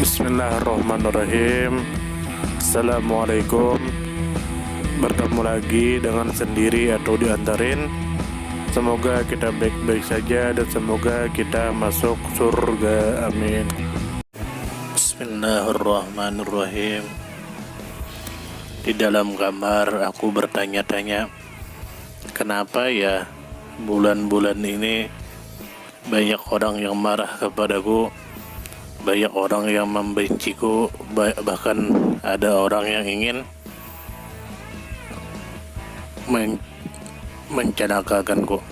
Bismillahirrahmanirrahim. Assalamualaikum. Bertemu lagi dengan sendiri atau diantarin. Semoga kita baik-baik saja dan semoga kita masuk surga. Amin. Bismillahirrahmanirrahim. Di dalam kamar aku bertanya-tanya, kenapa ya bulan-bulan ini banyak orang yang marah kepadaku, banyak orang yang membenciku, bahkan ada orang yang ingin mencelakakanku.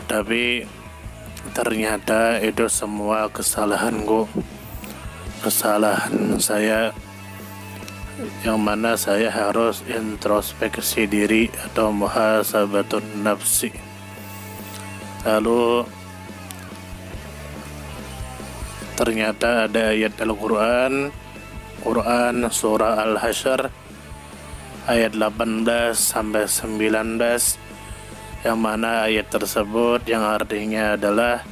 Tapi ternyata itu semua kesalahanku, kesalahan saya, yang mana saya harus introspeksi diri atau muhasabatun nafsi. Lalu ternyata ada ayat Al-Quran surah Al-Hasyr ayat 18 sampai 19, yang mana ayat tersebut yang artinya adalah,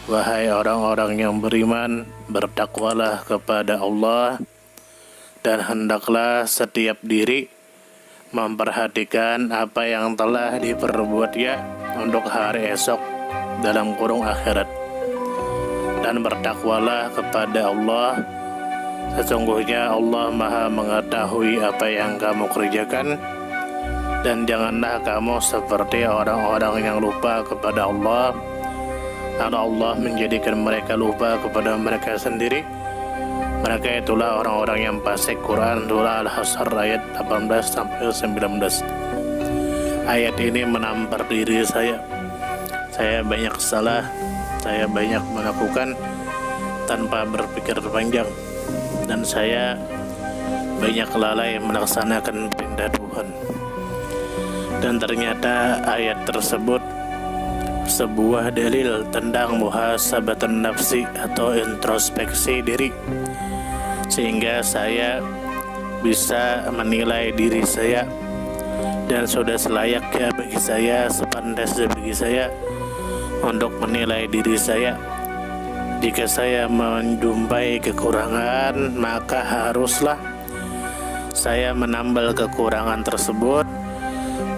wahai orang-orang yang beriman, bertakwalah kepada Allah dan hendaklah setiap diri memperhatikan apa yang telah diperbuatnya untuk hari esok dalam kurung akhirat. Dan bertakwalah kepada Allah, sesungguhnya Allah Maha mengetahui apa yang kamu kerjakan. Dan janganlah kamu seperti orang-orang yang lupa kepada Allah, karena Allah menjadikan mereka lupa kepada mereka sendiri. Mereka itulah orang-orang yang fasik. Quran surah Al-Hasyr ayat 18 sampai 19. Ayat ini menampar diri saya. Saya banyak salah, saya banyak melakukan tanpa berpikir panjang, dan saya banyak lalai melaksanakan perintah Tuhan. Dan ternyata ayat tersebut sebuah dalil tentang muhasabatun nafsi atau introspeksi diri, sehingga saya bisa menilai diri saya, dan sudah selayaknya bagi saya, sepantasnya bagi saya untuk menilai diri saya. Jika saya menjumpai kekurangan, maka haruslah saya menambal kekurangan tersebut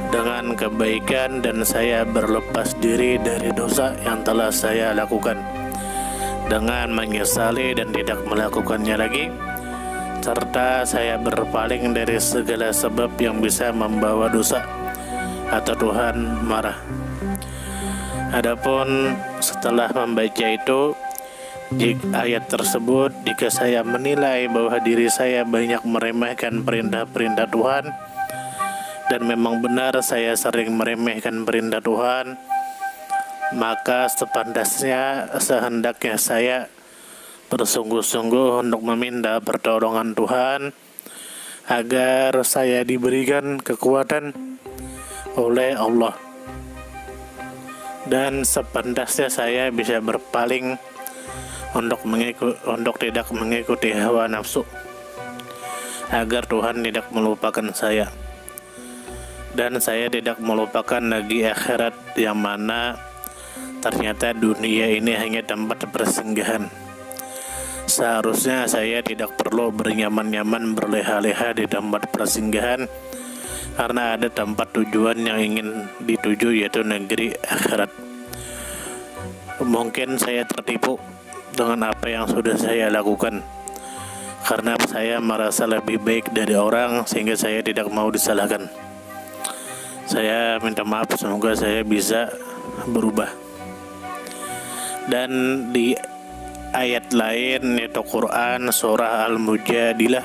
dengan kebaikan, dan saya berlepas diri dari dosa yang telah saya lakukan dengan menyesali dan tidak melakukannya lagi, serta saya berpaling dari segala sebab yang bisa membawa dosa atau Tuhan marah. Adapun setelah membaca itu, ayat tersebut, jika saya menilai bahwa diri saya banyak meremehkan perintah-perintah Tuhan, dan memang benar saya sering meremehkan perintah Tuhan, maka sehendaknya saya bersungguh-sungguh untuk meminta pertolongan Tuhan agar saya diberikan kekuatan oleh Allah, dan sepantasnya saya bisa berpaling untuk tidak mengikuti hawa nafsu, agar Tuhan tidak melupakan saya, dan saya tidak melupakan lagi akhirat, yang mana ternyata dunia ini hanya tempat persinggahan. Seharusnya saya tidak perlu bernyaman-nyaman berleha-leha di tempat persinggahan, karena ada tempat tujuan yang ingin dituju, yaitu negeri akhirat. Mungkin saya tertipu dengan apa yang sudah saya lakukan, karena saya merasa lebih baik dari orang, sehingga saya tidak mau disalahkan. Saya minta maaf, semoga saya bisa berubah. Dan di ayat lain, yaitu Quran surah Al-Mujadilah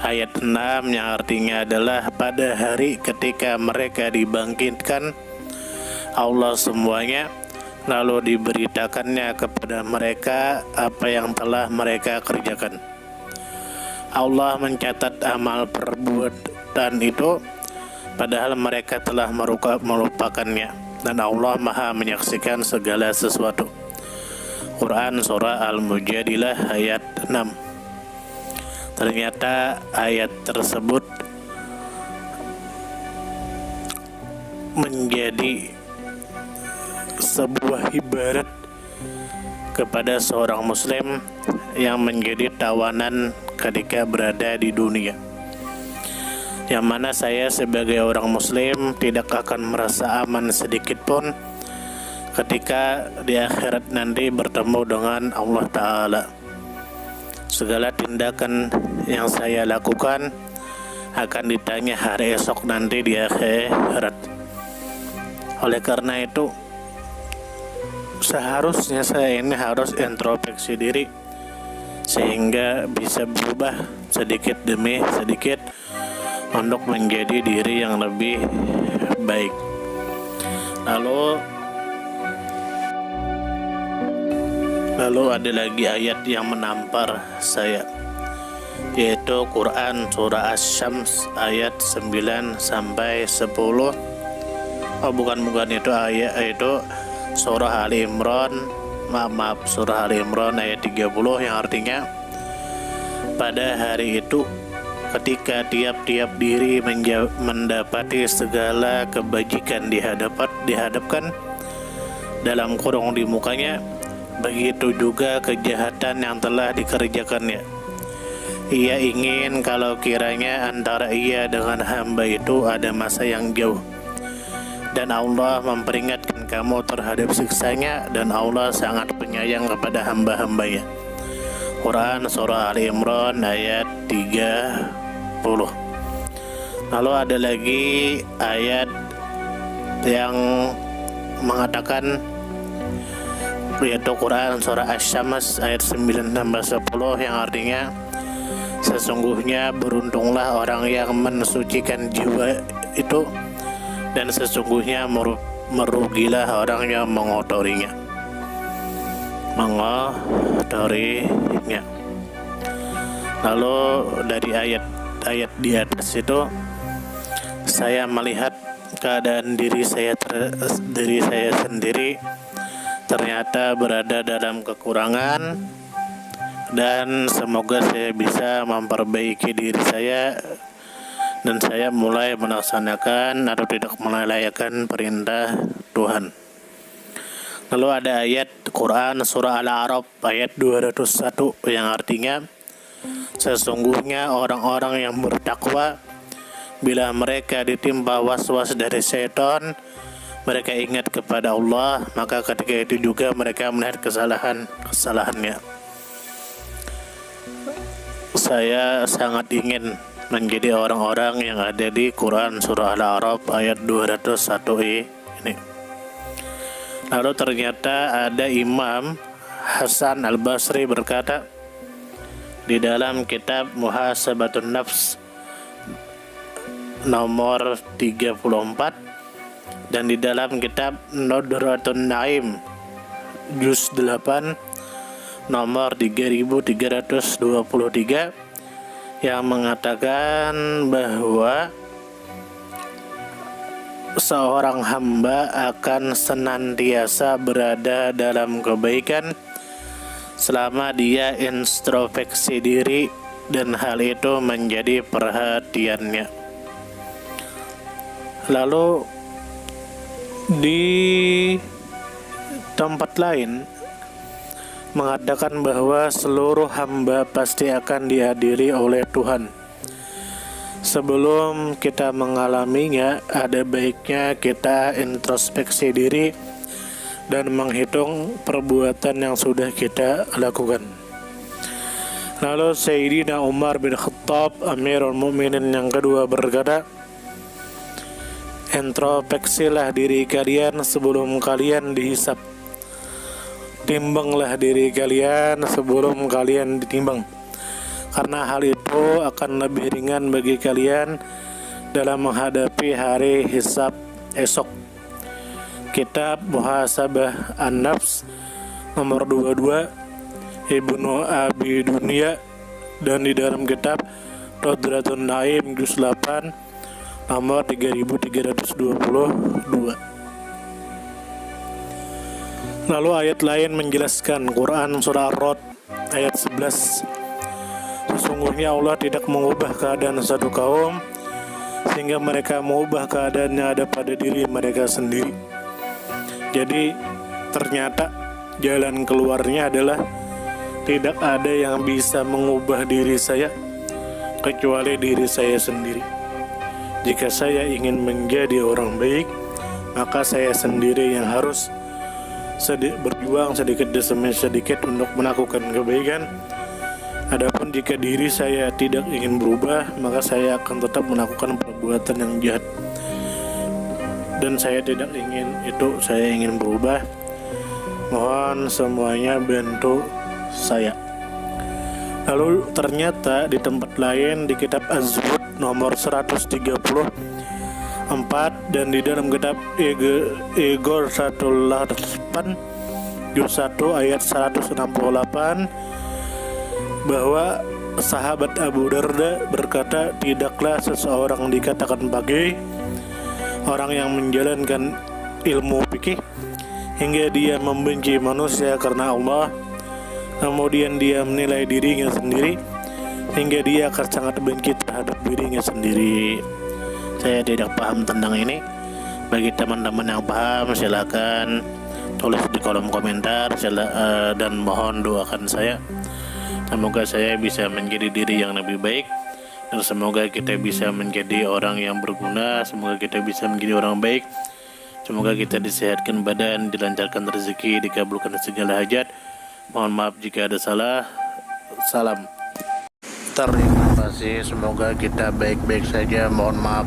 ayat 6, yang artinya adalah, pada hari ketika mereka dibangkitkan Allah semuanya, lalu diberitakannya kepada mereka apa yang telah mereka kerjakan. Allah mencatat amal perbuatan itu, padahal mereka telah melupakannya, dan Allah Maha menyaksikan segala sesuatu. Quran surah Al-Mujadilah ayat 6. Ternyata ayat tersebut menjadi sebuah ibarat kepada seorang muslim yang menjadi tawanan ketika berada di dunia, yang mana saya sebagai orang muslim tidak akan merasa aman sedikit pun ketika di akhirat nanti bertemu dengan Allah Ta'ala. Segala tindakan yang saya lakukan akan ditanya hari esok nanti di akhirat. Oleh karena itu, seharusnya saya ini harus introspeksi diri sehingga bisa berubah sedikit demi sedikit untuk menjadi diri yang lebih baik. Lalu ada lagi ayat yang menampar saya, yaitu Quran surah Asy-Syams ayat 9 sampai 10. Bukan itu ayat, itu surah Ali Imran, surah Ali Imran ayat 30, yang artinya pada hari itu ketika tiap-tiap diri mendapati segala kebajikan dihadapkan dalam kurung di mukanya, begitu juga kejahatan yang telah dikerjakannya. Ia ingin kalau kiranya antara ia dengan hamba itu ada masa yang jauh, dan Allah memperingatkan kamu terhadap siksanya, dan Allah sangat penyayang kepada hamba-hambanya. Quran surah Ali Imran ayat 30. Lalu ada lagi ayat yang mengatakan, yaitu Quran surah Asy-Syams ayat 9 tambah 10, yang artinya sesungguhnya beruntunglah orang yang mensucikan jiwa itu, dan sesungguhnya merugilah orang yang mengotorinya. Lalu dari ayat-ayat di atas itu saya melihat keadaan diri saya sendiri ternyata berada dalam kekurangan, dan semoga saya bisa memperbaiki diri saya dan saya mulai melaksanakan atau tidak melalaikan perintah Tuhan. Lalu ada ayat Quran surah Al-A'raf ayat 201 yang artinya, sesungguhnya orang-orang yang bertakwa bila mereka ditimpa was-was dari syaitan, mereka ingat kepada Allah, maka ketika itu juga mereka melihat kesalahannya. Saya sangat ingin menjadi orang-orang yang ada di Quran surah Al-A'raf ayat 201 ini. Lalu ternyata ada Imam Hasan Al-Basri berkata di dalam kitab Muhasabatun Nafs nomor 34, dan di dalam kitab Nudratun Naim juz 8 nomor 3323, yang mengatakan bahwa seorang hamba akan senantiasa berada dalam kebaikan selama dia introspeksi diri dan hal itu menjadi perhatiannya. Lalu di tempat lain mengatakan bahwa seluruh hamba pasti akan dihadiri oleh Tuhan. Sebelum kita mengalaminya, ada baiknya kita introspeksi diri dan menghitung perbuatan yang sudah kita lakukan. Lalu Sayyidina Umar bin Khattab, Amirul Mukminin yang kedua, berkata, introspeksilah diri kalian sebelum kalian dihisab. Timbanglah diri kalian sebelum kalian ditimbang, karena hal itu akan lebih ringan bagi kalian dalam menghadapi hari hisab esok. Kitab Muhasabah An-Nafs nomor 22 Ibnu Abi Dunya, dan di dalam kitab Nudratun Naim juz 8 nomor 3322. Lalu ayat lain menjelaskan, Quran surah Ar-Ra'd ayat 11, sesungguhnya Allah tidak mengubah keadaan satu kaum sehingga mereka mengubah keadaan yang ada pada diri mereka sendiri. Jadi ternyata jalan keluarnya adalah tidak ada yang bisa mengubah diri saya kecuali diri saya sendiri. Jika saya ingin menjadi orang baik, maka saya sendiri yang harus berjuang sedikit demi sedikit untuk melakukan kebaikan. Adapun jika diri saya tidak ingin berubah, maka saya akan tetap melakukan perbuatan yang jahat. Dan saya tidak ingin itu, saya ingin berubah. Mohon semuanya bantu saya. Lalu ternyata di tempat lain di kitab Az-Zuhud nomor 134 dan di dalam kitab Igor 108 juz 1 ayat 168 bahwa sahabat Abu Darda berkata, tidaklah seseorang dikatakan bagai orang yang menjalankan ilmu fikih hingga dia membenci manusia karena Allah, kemudian dia menilai dirinya sendiri hingga dia akan sangat benci terhadap dirinya sendiri. Saya tidak paham tentang ini. Bagi teman-teman yang paham, silakan tulis di kolom komentar dan mohon doakan saya. Semoga saya bisa menjadi diri yang lebih baik, dan semoga kita bisa menjadi orang yang berguna. Semoga kita bisa menjadi orang baik. Semoga kita disehatkan badan, dilancarkan rezeki, dikabulkan segala hajat. Mohon maaf jika ada salah. Salam. Terima kasih. Semoga kita baik-baik saja. Mohon maaf.